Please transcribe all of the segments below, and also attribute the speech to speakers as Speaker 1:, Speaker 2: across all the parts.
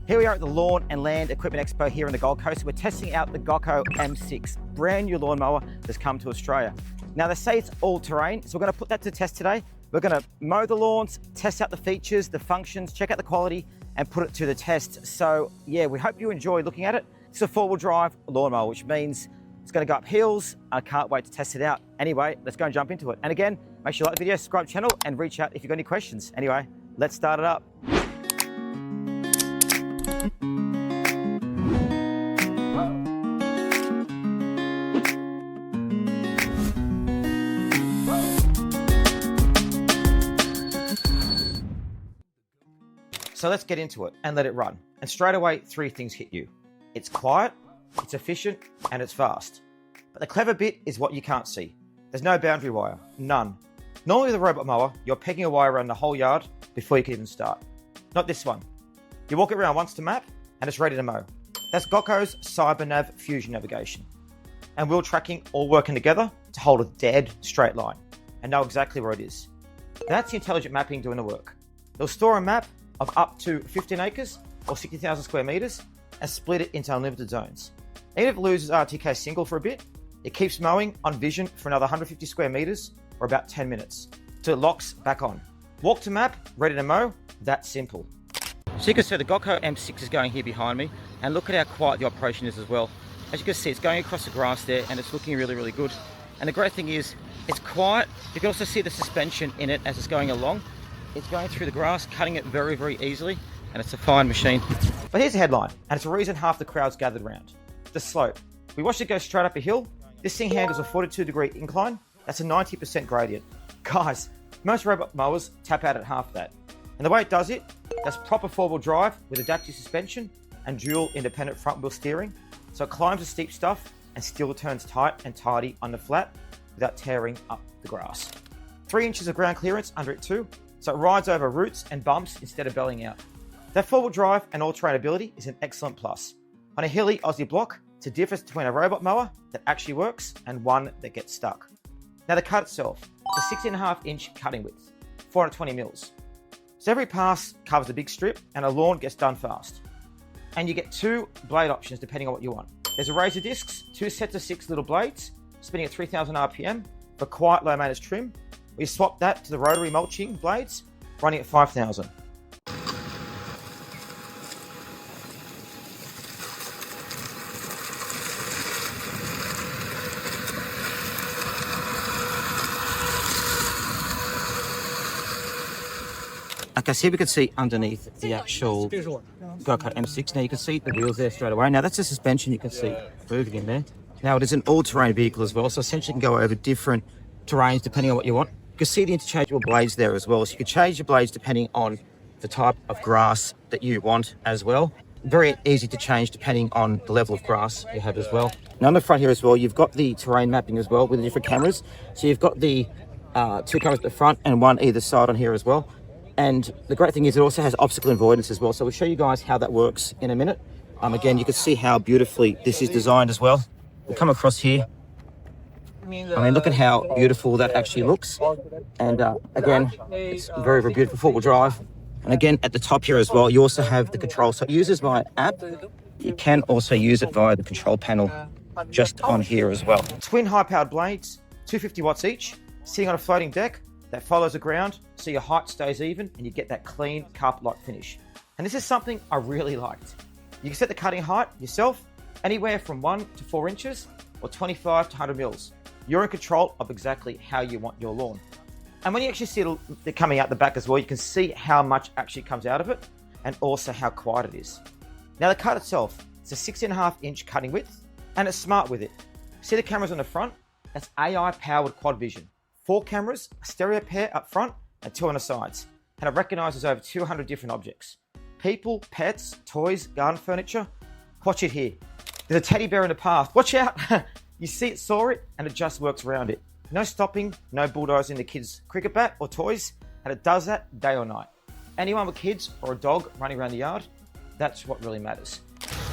Speaker 1: Here we are at the Lawn and Land Equipment Expo here in the Gold Coast. We're testing out the GoKo M6, brand new lawnmower that's come to Australia. Now they say it's all terrain, so we're going to put that to test today. We're going to mow the lawns, test out the features, the functions, check out the quality, and put it to the test. So yeah, we hope you enjoy looking at it. It's a four-wheel drive lawnmower, which means it's going to go up hills. I can't wait to test it out. Anyway, let's go and jump into it. And again, make sure you like the video, subscribe to the channel, and reach out if you've got any questions. Anyway, let's start it up. So let's get into it and let it run. And straight away, three things hit you. It's quiet, it's efficient, and it's fast. But the clever bit is what you can't see. There's no boundary wire, none. Normally with a robot mower, you're pegging a wire around the whole yard before you can even start. Not this one. You walk it around once to map, and it's ready to mow. That's GoKo's CyberNav Fusion navigation. And wheel tracking all working together to hold a dead straight line and know exactly where it is. That's the intelligent mapping doing the work. It'll store a map of up to 15 acres or 60,000 square meters and split it into unlimited zones. Even if it loses RTK single for a bit, it keeps mowing on vision for another 150 square meters or about 10 minutes till it locks back on. Walk to map, ready to mow, that simple. So you can see the GoKo M6 is going here behind me, and look at how quiet the operation is as well. As you can see, it's going across the grass there and it's looking really, really good. And the great thing is, it's quiet. You can also see the suspension in it as it's going along. It's going through the grass, cutting it very, very easily, and it's a fine machine. But here's the headline, and it's a reason half the crowd's gathered around. The slope. We watched it go straight up a hill. This thing handles a 42-degree incline. That's a 90% gradient. Guys, most robot mowers tap out at half that. And the way it does it, that's proper four-wheel drive with adaptive suspension and dual independent front-wheel steering. So it climbs the steep stuff and still turns tight and tidy on the flat without tearing up the grass. 3 inches of ground clearance under it too. So it rides over roots and bumps instead of bellying out. That four-wheel drive and all-terrain ability is an excellent plus. On a hilly Aussie block, it's a difference between a robot mower that actually works and one that gets stuck. Now the cut itself, it's a 6.5-inch cutting width, 420 mils. So every pass covers a big strip and a lawn gets done fast. And you get 2 blade options depending on what you want. There's a razor discs, 2 sets of 6 little blades, spinning at 3,000 RPM for quiet low maintenance trim. We swap that to the rotary mulching blades, running at 5,000. Okay, so here we can see underneath the actual GoKo M6. Now you can see the wheels there straight away. Now that's the suspension you can see moving in there. Now it is an all-terrain vehicle as well, so essentially you can go over different terrains depending on what you want. You can see the interchangeable blades there as well, so you can change the blades depending on the type of grass that you want as well. Very easy to change depending on the level of grass you have as well. Now on the front here as well, you've got the terrain mapping as well with the different cameras. So you've got the 2 cameras at the front and 1 either side on here as well. And the great thing is it also has obstacle-avoidance as well. So we'll show you guys how that works in a minute. Again, you can see how beautifully this is designed as well. We'll come across here. I mean, look at how beautiful that actually looks. And again, it's very, very beautiful four-wheel drive. And again, at the top here as well, you also have the control. So it uses my app. You can also use it via the control panel just on here as well. Twin high-powered blades, 250 watts each, sitting on a floating deck that follows the ground, so your height stays even and you get that clean carpet-like finish. And this is something I really liked. You can set the cutting height yourself, anywhere from 1 to 4 inches or 25 to 100 mils. You're in control of exactly how you want your lawn. And when you actually see it coming out the back as well, you can see how much actually comes out of it and also how quiet it is. Now the cut itself, it's a 6.5-inch cutting width and it's smart with it. See the cameras on the front? That's AI-powered QuadVision. 4 cameras, a stereo pair up front and 2 on the sides. And it recognizes over 200 different objects. People, pets, toys, garden furniture. Watch it here. There's a teddy bear in the path. Watch out! You see it, saw it, and it just works around it. No stopping, no bulldozing the kids' cricket bat or toys, and it does that day or night. Anyone with kids or a dog running around the yard, that's what really matters.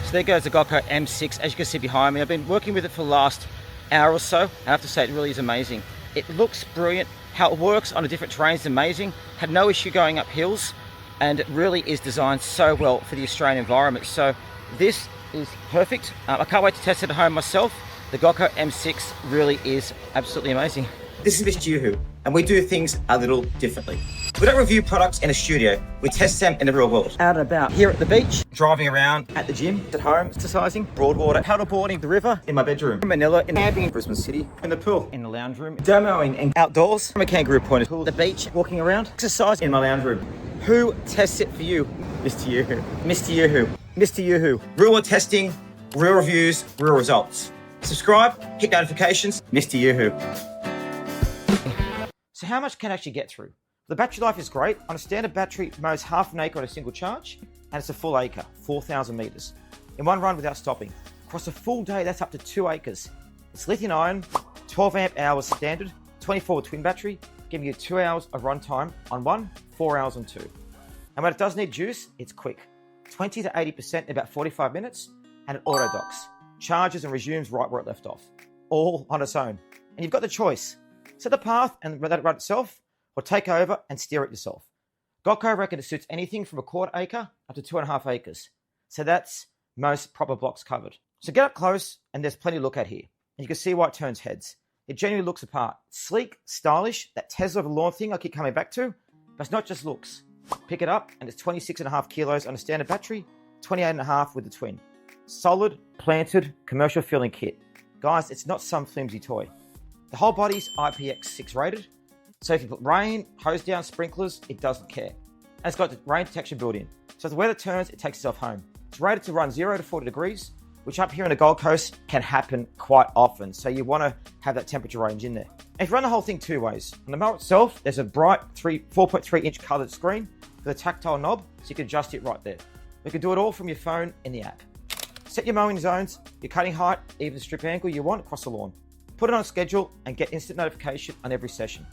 Speaker 1: So there goes the GoKo M6, as you can see behind me. I've been working with it for the last hour or so. I have to say it really is amazing. It looks brilliant. How it works on a different terrain is amazing. Had no issue going up hills. and it really is designed so well for the Australian environment. So this is perfect. I can't wait to test it at home myself. The GoKo M6 really is absolutely amazing. This is MrYouWho, and we do things a little differently. We don't review products in a studio, we test them in the real world. Out and about, here at the beach, driving around, at the gym, at home, exercising, broadwater, paddleboarding, the river, in my bedroom, in Manila, in camping, in Brisbane City, in the pool, in the lounge room, demoing and outdoors, from a kangaroo point of view, the beach, walking around, exercise in my lounge room. Who tests it for you? MrYouWho. MrYouWho. MrYouWho. Real world testing, real reviews, real results. Subscribe, hit notifications, MrYouWho. So how much can I actually get through? The battery life is great. On a standard battery, mows half an acre on a single charge, and it's a full acre, 4,000 meters. In one run without stopping. Across a full day, that's up to 2 acres. It's lithium ion, 12 amp hours standard, 24 twin battery, giving you 2 hours of run time on one, 4 hours on two. And when it does need juice, it's quick. 20 to 80% in about 45 minutes, and it auto docks. Charges and resumes right where it left off. All on its own. And you've got the choice. Set the path and let it run itself, or take over and steer it yourself. GoKo reckon it suits anything from a quarter acre up to 2.5 acres. So that's most proper blocks covered. So get up close, and there's plenty to look at here. And you can see why it turns heads. It genuinely looks apart. Sleek, stylish, that Tesla of a lawn thing I keep coming back to. But it's not just looks. Pick it up, and it's 26.5 kilos on a standard battery, 28.5 with the twin. Solid, planted, commercial feeling kit. Guys, it's not some flimsy toy. The whole body's IPX6 rated. So if you put rain, hose down, sprinklers, it doesn't care. And it's got the rain detection built in. So if the weather turns, it takes itself home. It's rated to run 0 to 40 degrees, which up here in the Gold Coast can happen quite often. So you want to have that temperature range in there. And if you run the whole thing two ways, on the mower itself, there's a bright 4.3 inch colored screen with a tactile knob, so you can adjust it right there. You can do it all from your phone in the app. Set your mowing zones, your cutting height, even the strip angle you want across the lawn. Put it on schedule and get instant notification on every session.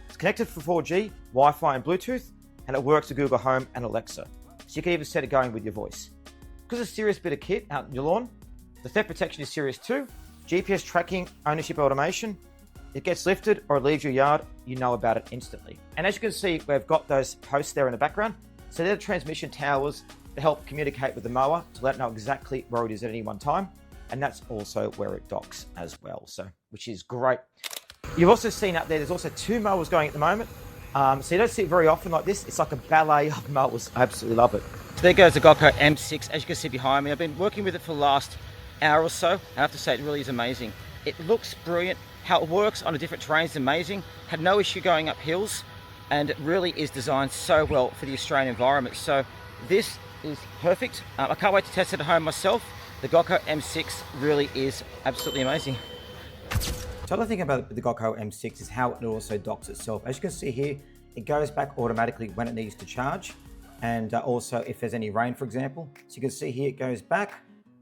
Speaker 1: It's connected for 4G, Wi-Fi and Bluetooth, and it works with Google Home and Alexa. So you can even set it going with your voice. Because it's a serious bit of kit out in your lawn, the theft protection is serious too. GPS tracking, ownership automation. It gets lifted or it leaves your yard, you know about it instantly. And as you can see, we've got those posts there in the background. So they're the transmission towers that help communicate with the mower to let it know exactly where it is at any one time. And that's also where it docks as well, so which is great. You've also seen up there, there's also 2 mowers going at the moment. So you don't see it very often like this. It's like a ballet of mowers. I absolutely love it. So there goes the GoKo M6, as you can see behind me. I've been working with it for the last hour or so. I have to say, it really is amazing. It looks brilliant. How it works on a different terrain is amazing. Had no issue going up hills, and it really is designed so well for the Australian environment. So this is perfect. I can't wait to test it at home myself. The GoKo M6 really is absolutely amazing. So the other thing about the GoKo M6 is how it also docks itself. As you can see here, it goes back automatically when it needs to charge. And also if there's any rain, for example. So you can see here, it goes back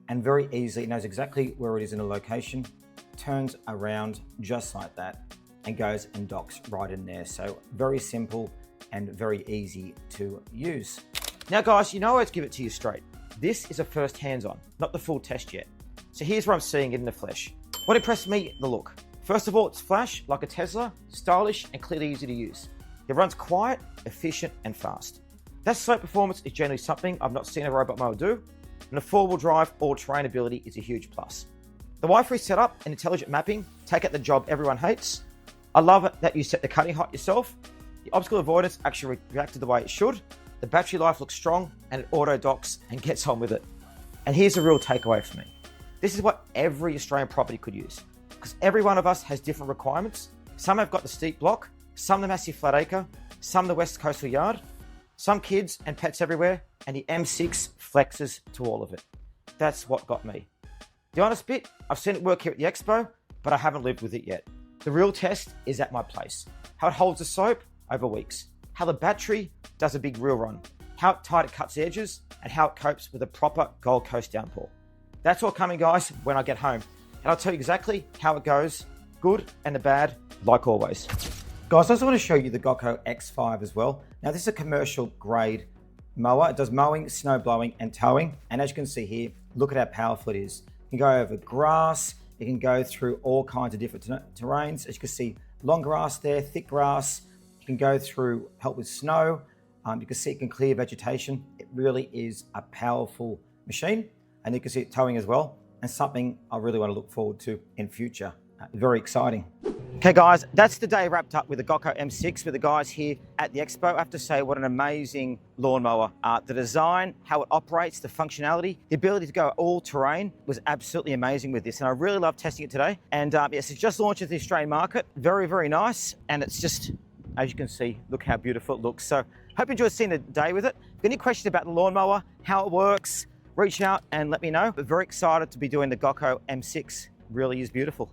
Speaker 1: and very easily, it knows exactly where it is in a location, turns around just like that and goes and docks right in there. So very simple and very easy to use. Now guys, you know I always give it to you straight. This is a first hands-on, not the full test yet. So here's where I'm seeing it in the flesh. What impressed me, the look. First of all, it's flash, like a Tesla, stylish and clearly easy to use. It runs quiet, efficient and fast. That slope performance is generally something I've not seen a robot mower do, and the 4-wheel drive all-terrain ability is a huge plus. The Wi-Fi setup and intelligent mapping take out the job everyone hates. I love it that you set the cutting height yourself. The obstacle avoidance actually reacted the way it should. The battery life looks strong and it auto docks and gets on with it. And here's a real takeaway for me. This is what every Australian property could use, because every one of us has different requirements. Some have got the steep block, some the massive flat acre, some the west coastal yard, some kids and pets everywhere, and the M6 flexes to all of it. That's what got me. The honest bit, I've seen it work here at the expo, but I haven't lived with it yet. The real test is at my place. How it holds the slope over weeks. How the battery does a big real run. How tight it cuts edges, and how it copes with a proper Gold Coast downpour. That's all coming, guys, when I get home. And I'll tell you exactly how it goes, good and the bad, like always. Guys, I also want to show you the GKo X5 as well. Now, this is a commercial grade mower. It does mowing, snow blowing, and towing. And as you can see here, look at how powerful it is. You can go over grass. You can go through all kinds of different terrains. As you can see, long grass there, thick grass. You can go through, help with snow. You can see it can clear vegetation. It really is a powerful machine, and you can see it towing as well, and something I really want to look forward to in future. Very exciting. Okay guys, that's the day wrapped up with the GoKo M6 with the guys here at the expo. I have to say, what an amazing lawnmower. The design, how it operates, the functionality, the ability to go all terrain was absolutely amazing with this. And I really love testing it today. And yes, it's just launched at the Australian market. Very, very nice. And it's just, as you can see, look how beautiful it looks. So hope you enjoyed seeing the day with it. If you have any questions about the lawnmower, how it works, reach out and let me know. But very excited to be doing the GoKo M6. Really is beautiful.